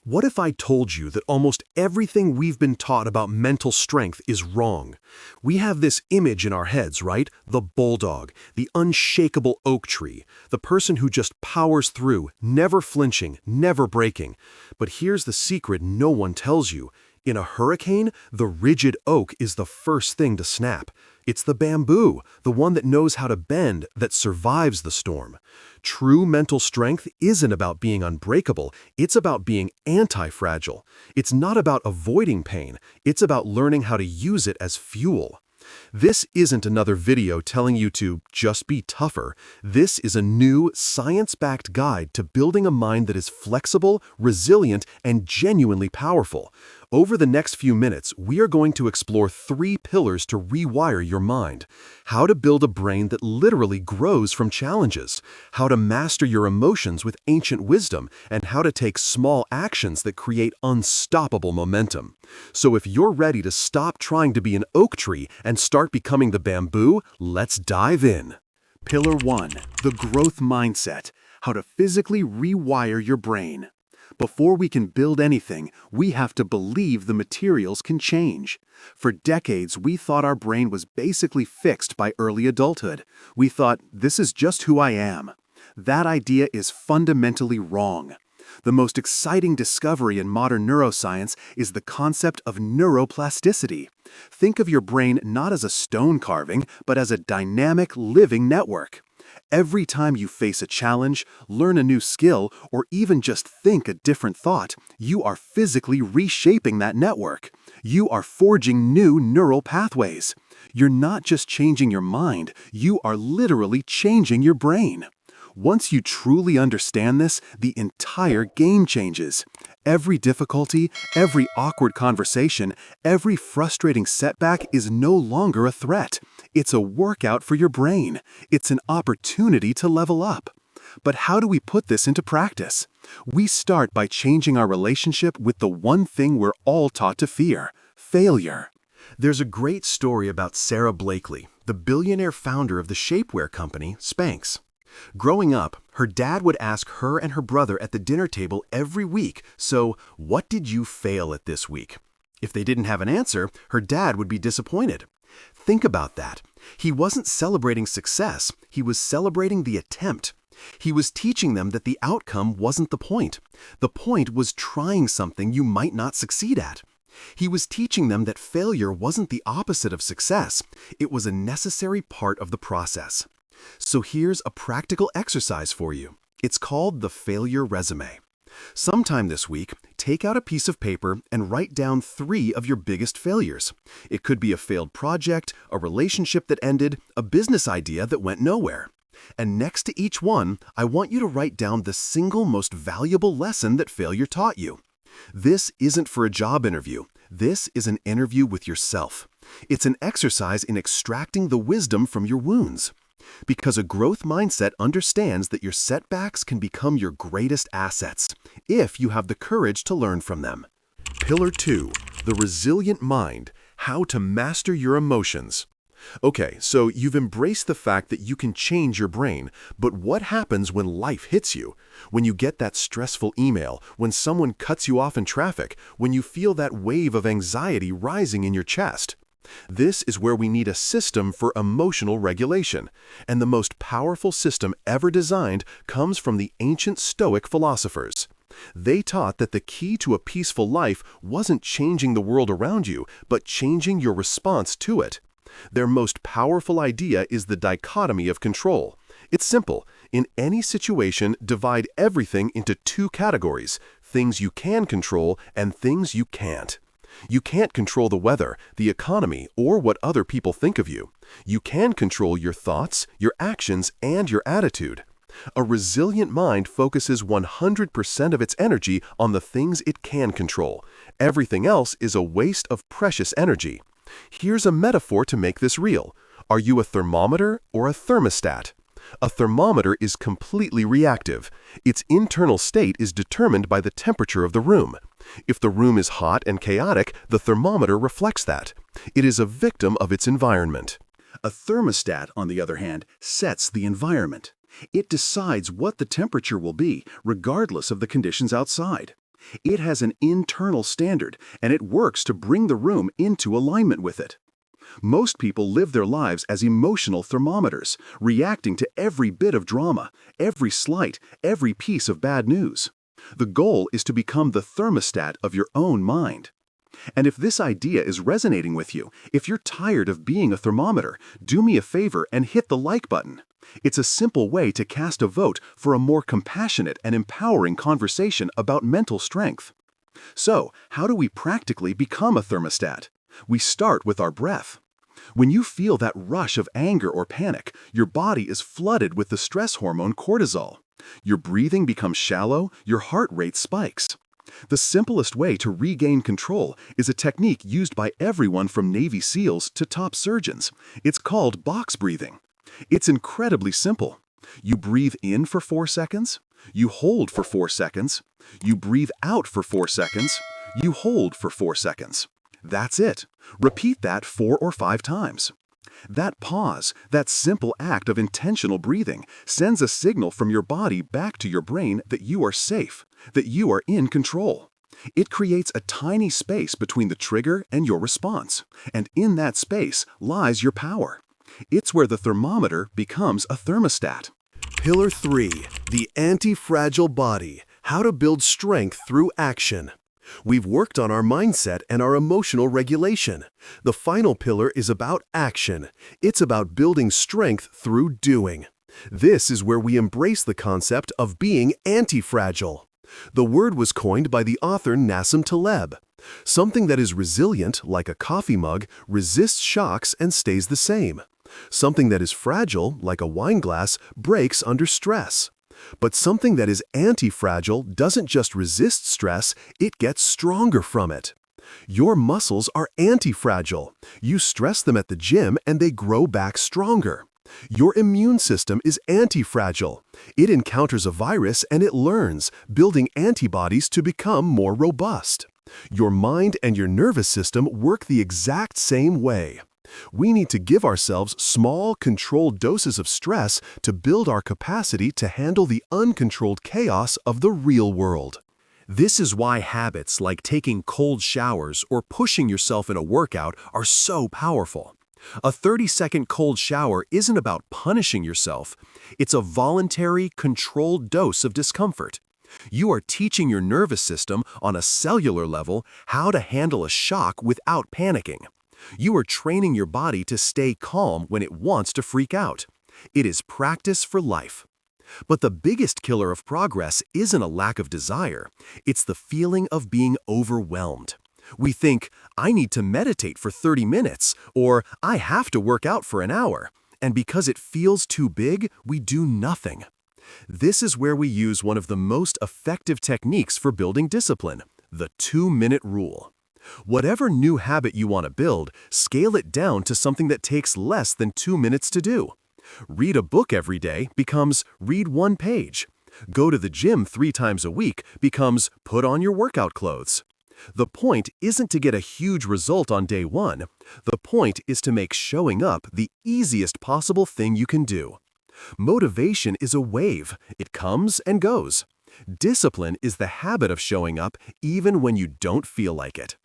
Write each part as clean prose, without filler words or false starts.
What if I told you that almost everything we've been taught about mental strength is wrong? We have this image in our heads, right? The bulldog, the unshakable oak tree, the person who just powers through, never flinching, never breaking. But here's the secret no one tells you. In a hurricane, the rigid oak is the first thing to snap. It's the bamboo, the one that knows how to bend, that survives the storm. True mental strength isn't about being unbreakable, it's about being anti-fragile. It's not about avoiding pain, it's about learning how to use it as fuel. This isn't another video telling you to just be tougher. This is a new, science-backed guide to building a mind that is flexible, resilient, and genuinely powerful. Over the next few minutes, we are going to explore 3 pillars to rewire your mind. How to build a brain that literally grows from challenges. How to master your emotions with ancient wisdom. And how to take small actions that create unstoppable momentum. So if you're ready to stop trying to be an oak tree and start becoming the bamboo, let's dive in. Pillar 1. The growth mindset. How to physically rewire your brain. Before we can build anything, we have to believe the materials can change. For decades, we thought our brain was basically fixed by early adulthood. We thought, this is just who I am. That idea is fundamentally wrong. The most exciting discovery in modern neuroscience is the concept of neuroplasticity. Think of your brain not as a stone carving, but as a dynamic, living network. Every time you face a challenge, learn a new skill, or even just think a different thought, you are physically reshaping that network. You are forging new neural pathways. You're not just changing your mind, you are literally changing your brain. Once you truly understand this, the entire game changes. Every difficulty, every awkward conversation, every frustrating setback is no longer a threat. It's a workout for your brain. It's an opportunity to level up. But how do we put this into practice? We start by changing our relationship with the one thing we're all taught to fear: failure. There's a great story about Sarah Blakely, the billionaire founder of the shapewear company, Spanx. Growing up, her dad would ask her and her brother at the dinner table every week, so what did you fail at this week? If they didn't have an answer, her dad would be disappointed. Think about that. He wasn't celebrating success, he was celebrating the attempt. He was teaching them that the outcome wasn't the point. The point was trying something you might not succeed at. He was teaching them that failure wasn't the opposite of success, it was a necessary part of the process. So here's a practical exercise for you. It's called the failure resume. Sometime this week, take out a piece of paper and write down 3 of your biggest failures. It could be a failed project, a relationship that ended, a business idea that went nowhere. And next to each one, I want you to write down the single most valuable lesson that failure taught you. This isn't for a job interview. This is an interview with yourself. It's an exercise in extracting the wisdom from your wounds. Because a growth mindset understands that your setbacks can become your greatest assets, if you have the courage to learn from them. Pillar 2. The resilient mind. How to master your emotions. Okay, so you've embraced the fact that you can change your brain, but what happens when life hits you? When you get that stressful email, when someone cuts you off in traffic, when you feel that wave of anxiety rising in your chest? This is where we need a system for emotional regulation, and the most powerful system ever designed comes from the ancient Stoic philosophers. They taught that the key to a peaceful life wasn't changing the world around you, but changing your response to it. Their most powerful idea is the dichotomy of control. It's simple. In any situation, divide everything into 2 categories: things you can control and things you can't. You can't control the weather, the economy, or what other people think of you. You can control your thoughts, your actions, and your attitude. A resilient mind focuses 100% of its energy on the things it can control. Everything else is a waste of precious energy. Here's a metaphor to make this real. Are you a thermometer or a thermostat? A thermometer is completely reactive. Its internal state is determined by the temperature of the room. If the room is hot and chaotic, the thermometer reflects that. It is a victim of its environment. A thermostat, on the other hand, sets the environment. It decides what the temperature will be, regardless of the conditions outside. It has an internal standard, and it works to bring the room into alignment with it. Most people live their lives as emotional thermometers, reacting to every bit of drama, every slight, every piece of bad news. The goal is to become the thermostat of your own mind. And if this idea is resonating with you, if you're tired of being a thermometer, do me a favor and hit the like button. It's a simple way to cast a vote for a more compassionate and empowering conversation about mental strength. So, how do we practically become a thermostat? We start with our breath. When you feel that rush of anger or panic, your body is flooded with the stress hormone cortisol. Your breathing becomes shallow, your heart rate spikes. The simplest way to regain control is a technique used by everyone from Navy SEALs to top surgeons. It's called box breathing. It's incredibly simple. You breathe in for 4 seconds, you hold for 4 seconds, you breathe out for 4 seconds, you hold for 4 seconds. That's it. Repeat that 4 or 5 times. That pause, that simple act of intentional breathing, sends a signal from your body back to your brain that you are safe, that you are in control. It creates a tiny space between the trigger and your response, and in that space lies your power. It's where the thermometer becomes a thermostat. Pillar 3. The Anti-Fragile Body. How to build strength through action. We've worked on our mindset and our emotional regulation. The final pillar is about action. It's about building strength through doing. This is where we embrace the concept of being anti-fragile. The word was coined by the author Nassim Taleb. Something that is resilient, like a coffee mug, resists shocks and stays the same. Something that is fragile, like a wine glass, breaks under stress. But something that is anti-fragile doesn't just resist stress, it gets stronger from it. Your muscles are anti-fragile. You stress them at the gym and they grow back stronger. Your immune system is anti-fragile. It encounters a virus and it learns, building antibodies to become more robust. Your mind and your nervous system work the exact same way. We need to give ourselves small, controlled doses of stress to build our capacity to handle the uncontrolled chaos of the real world. This is why habits like taking cold showers or pushing yourself in a workout are so powerful. A 30-second cold shower isn't about punishing yourself. It's a voluntary, controlled dose of discomfort. You are teaching your nervous system on a cellular level how to handle a shock without panicking. You are training your body to stay calm when it wants to freak out. It is practice for life. But the biggest killer of progress isn't a lack of desire. It's the feeling of being overwhelmed. We think, I need to meditate for 30 minutes, or I have to work out for an hour. And because it feels too big, we do nothing. This is where we use one of the most effective techniques for building discipline, the 2-minute rule. Whatever new habit you want to build, scale it down to something that takes less than 2 minutes to do. Read a book every day becomes read 1 page. Go to the gym 3 times a week becomes put on your workout clothes. The point isn't to get a huge result on day 1. The point is to make showing up the easiest possible thing you can do. Motivation is a wave. It comes and goes. Discipline is the habit of showing up even when you don't feel like it.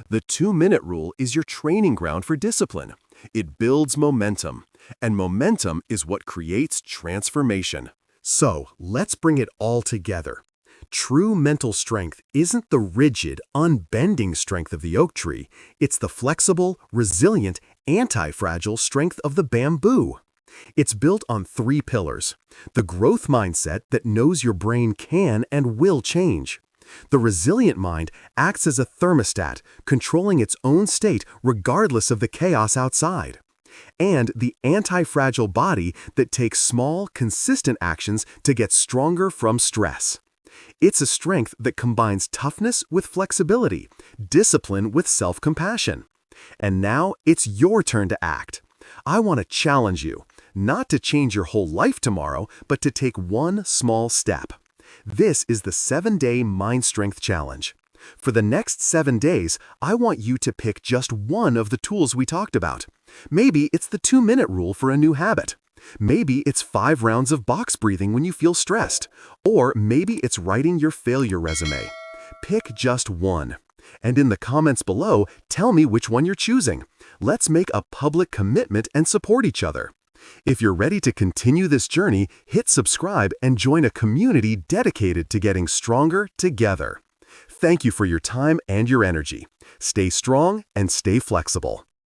The 2-minute rule is your training ground for discipline. It builds momentum, and momentum is what creates transformation. So, let's bring it all together. True mental strength isn't the rigid, unbending strength of the oak tree. It's the flexible, resilient, anti-fragile strength of the bamboo. It's built on 3 pillars. The growth mindset that knows your brain can and will change. The resilient mind acts as a thermostat, controlling its own state regardless of the chaos outside. And the anti-fragile body that takes small, consistent actions to get stronger from stress. It's a strength that combines toughness with flexibility, discipline with self-compassion. And now it's your turn to act. I want to challenge you, not to change your whole life tomorrow, but to take one small step. This is the 7-Day Mind Strength Challenge. For the next 7 days, I want you to pick just one of the tools we talked about. Maybe it's the 2-minute rule for a new habit. Maybe it's 5 rounds of box breathing when you feel stressed. Or maybe it's writing your failure resume. Pick just one. And in the comments below, tell me which one you're choosing. Let's make a public commitment and support each other. If you're ready to continue this journey, hit subscribe and join a community dedicated to getting stronger together. Thank you for your time and your energy. Stay strong and stay flexible.